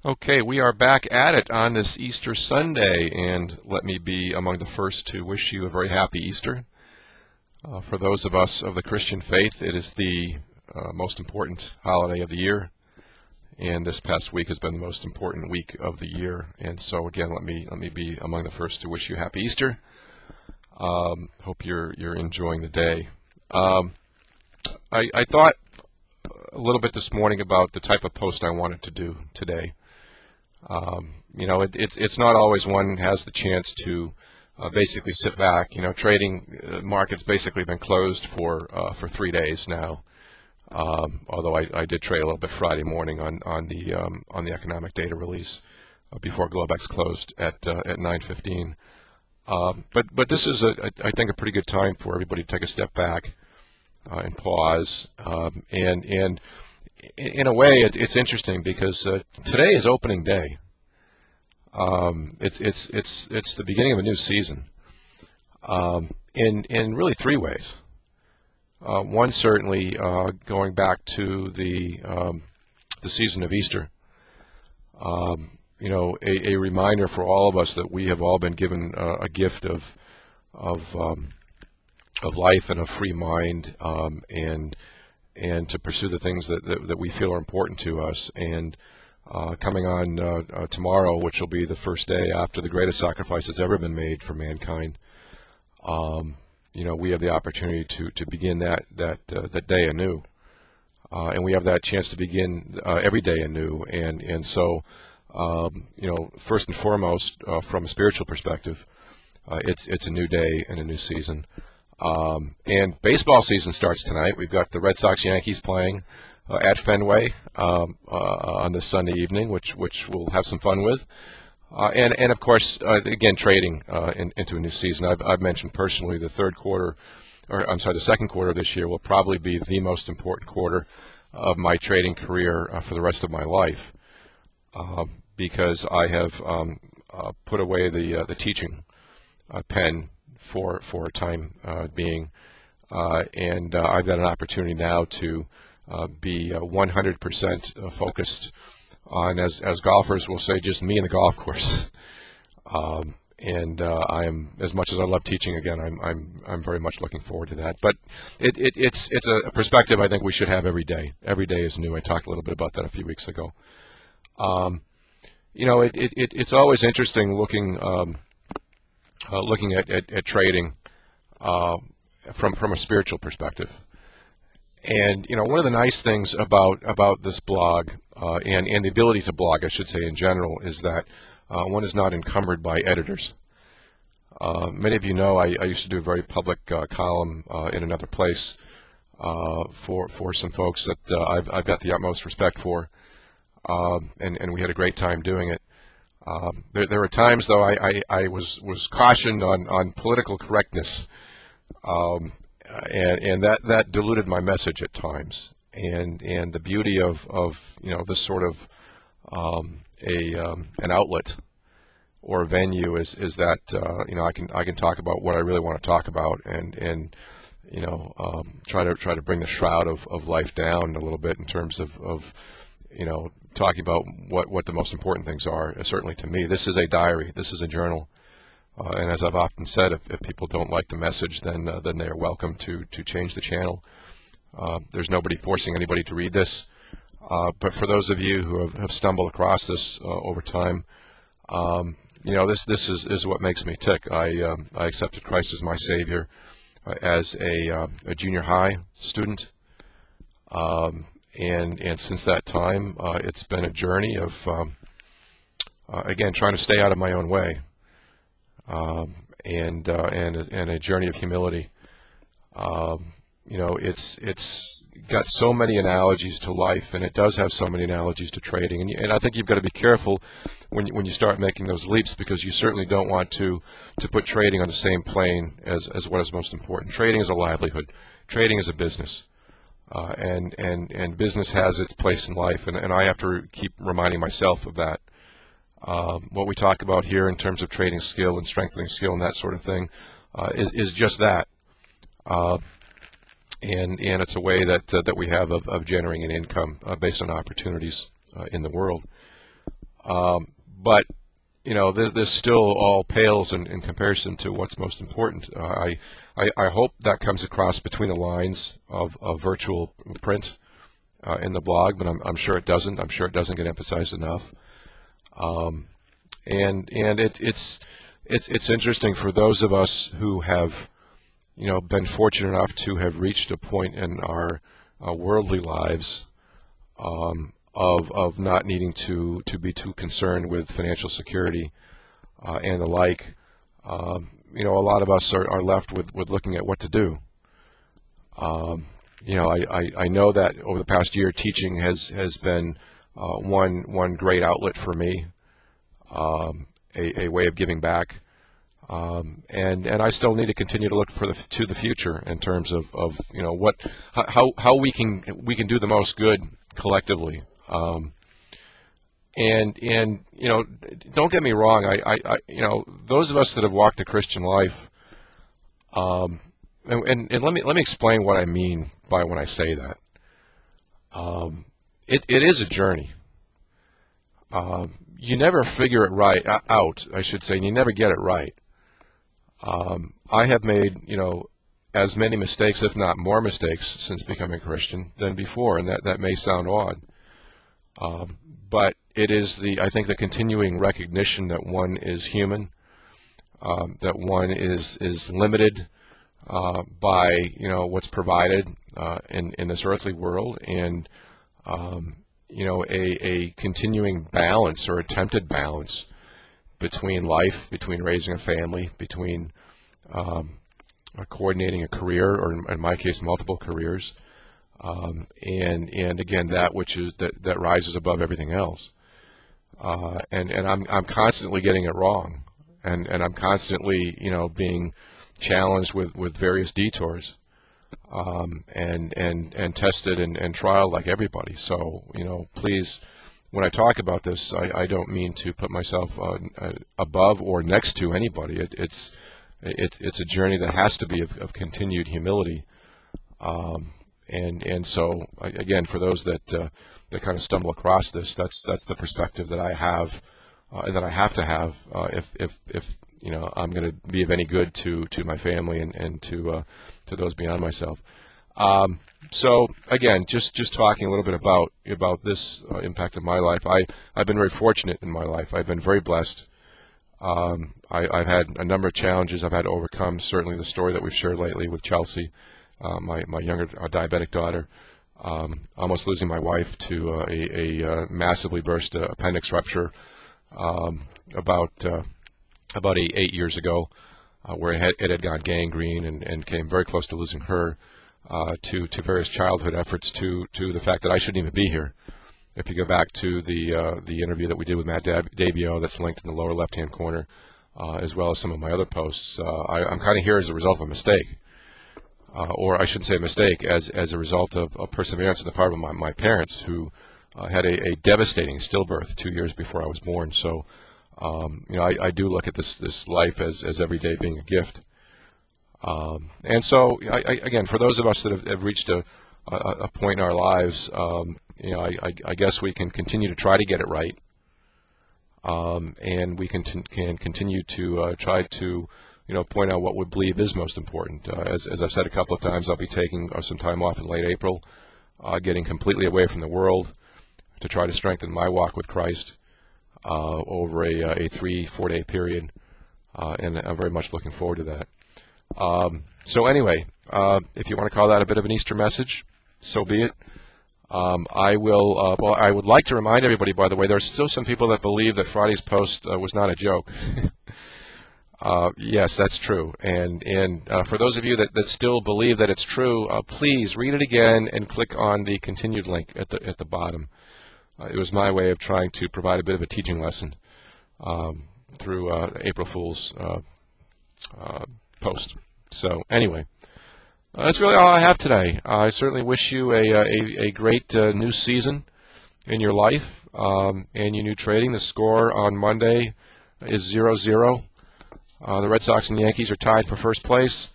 Okay, we are back at it on this Easter Sunday, and let me be among the first to wish you a very happy Easter. For those of us of the Christian faith, it is the most important holiday of the year, and this past week has been the most important week of the year. And so, again, let me be among the first to wish you a happy Easter. Hope you're enjoying the day. I thought a little bit this morning about the type of post I wanted to do today. It's not always one has the chance to basically sit back. Trading market's basically been closed for 3 days now. Although I did trade a little bit Friday morning on the economic data release before Globex closed at 9:15. But this is I think a pretty good time for everybody to take a step back and pause. And in a way, it's interesting because today is opening day. It's the beginning of a new season. In really 3 ways. One certainly going back to the season of Easter. A reminder for all of us that we have all been given a gift of life and a free mind, and to pursue the things that we feel are important to us. And coming on tomorrow, which will be the first day after the greatest sacrifice that's ever been made for mankind, we have the opportunity to begin that day anew, and we have that chance to begin every day anew. And so, first and foremost, from a spiritual perspective, it's a new day and a new season. And baseball season starts tonight. We've got the Red Sox Yankees playing at Fenway on this Sunday evening, which we'll have some fun with. And of course, again, trading into a new season. I've mentioned personally the second quarter of this year will probably be the most important quarter of my trading career for the rest of my life, because I have put away the teaching pen for a time being, and I've got an opportunity now to be 100% focused on, as golfers will say, just me and the golf course. And I am, as much as I love teaching, again, I'm very much looking forward to that. But it's a perspective I think we should have every day. Every day is new. I talked a little bit about that a few weeks ago. It's always interesting looking at trading from a spiritual perspective. And one of the nice things about this blog and the ability to blog, I should say, in general, is that one is not encumbered by editors. Many of you know I used to do a very public column in another place for some folks that I've got the utmost respect for, and we had a great time doing it. There were times, though, I was cautioned on political correctness, and that diluted my message at times. And the beauty of this sort of an outlet or a venue is that I can talk about what I really want to talk about, and try to bring the shroud of life down a little bit in terms of talking about what the most important things are. Certainly to me, this is a diary. This is a journal. And as I've often said, if people don't like the message, then they are welcome to change the channel. There's nobody forcing anybody to read this. But for those of you who have stumbled across this over time, this is what makes me tick. I accepted Christ as my Savior as a junior high student. And since that time, it's been a journey of, again, trying to stay out of my own way, and a journey of humility. It's got so many analogies to life, and it does have so many analogies to trading. And I think you've got to be careful when you start making those leaps, because you certainly don't want to put trading on the same plane as what is most important. Trading is a livelihood. Trading is a business. And business has its place in life, and I have to keep reminding myself of that. What we talk about here in terms of trading skill and strengthening skill and that sort of thing is just that. And it's a way that we have of generating an income based on opportunities in the world. But this still all pales in comparison to what's most important. I hope that comes across between the lines of virtual print in the blog, but I'm sure it doesn't. I'm sure it doesn't get emphasized enough. And it's interesting for those of us who have been fortunate enough to have reached a point in our worldly lives of not needing to be too concerned with financial security and the like. A lot of us are left with looking at what to do. I know that over the past year, teaching has been one great outlet for me, a way of giving back, and I still need to continue to look to the future in terms of how we can do the most good collectively. And don't get me wrong. I those of us that have walked the Christian life, and let me explain what I mean by when I say that. It is a journey. You never figure it out, I should say, and you never get it right. I have made as many mistakes, if not more mistakes, since becoming a Christian than before, and that may sound odd. But it is I think the continuing recognition that one is human, that one is limited by what's provided in this earthly world, and a continuing balance or attempted balance between life, between raising a family, between coordinating a career, or in my case, multiple careers. And again, that which is that rises above everything else, and I'm constantly getting it wrong, and I'm constantly being challenged with various detours, and tested and trialed like everybody. So please, when I talk about this, I don't mean to put myself above or next to anybody. It's a journey that has to be of continued humility. And so again, for those that kind of stumble across this, that's the perspective that I have, and that I have to have if I'm going to be of any good to my family and to those beyond myself. So again, just talking a little bit about this impact of my life. I've been very fortunate in my life. I've been very blessed. I've had a number of challenges I've had to overcome. Certainly the story that we've shared lately with Chelsea. My younger diabetic daughter, almost losing my wife to a massively burst appendix rupture about 8 years ago, where it had gone gangrene and came very close to losing her, to various childhood efforts, to the fact that I shouldn't even be here. If you go back to the interview that we did with Matt Davio, that's linked in the lower left-hand corner, as well as some of my other posts, I'm kind of here as a result of a mistake. Or I shouldn't say a mistake, as a result of perseverance on the part of my parents, who had a devastating stillbirth 2 years before I was born. So, I do look at this life as every day being a gift. And so, again, for those of us that have reached a point in our lives, I guess we can continue to try to get it right, and we can continue to try to point out what we believe is most important. As I've said a couple of times, I'll be taking some time off in late April, getting completely away from the world to try to strengthen my walk with Christ over a 3-4 day period, and I'm very much looking forward to that. So anyway, if you want to call that a bit of an Easter message, so be it. I will. Well, I would like to remind everybody, by the way, there are still some people that believe that Friday's post was not a joke. Yes, that's true. And for those of you that still believe that it's true, please read it again and click on the continued link at the bottom. It was my way of trying to provide a bit of a teaching lesson through April Fool's post. So anyway, that's really all I have today. I certainly wish you a great new season in your life and your new trading. The score on Monday is 0-0. The Red Sox and the Yankees are tied for first place,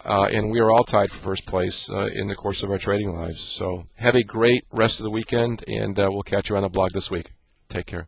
and we are all tied for first place in the course of our trading lives. So have a great rest of the weekend, and we'll catch you on the blog this week. Take care.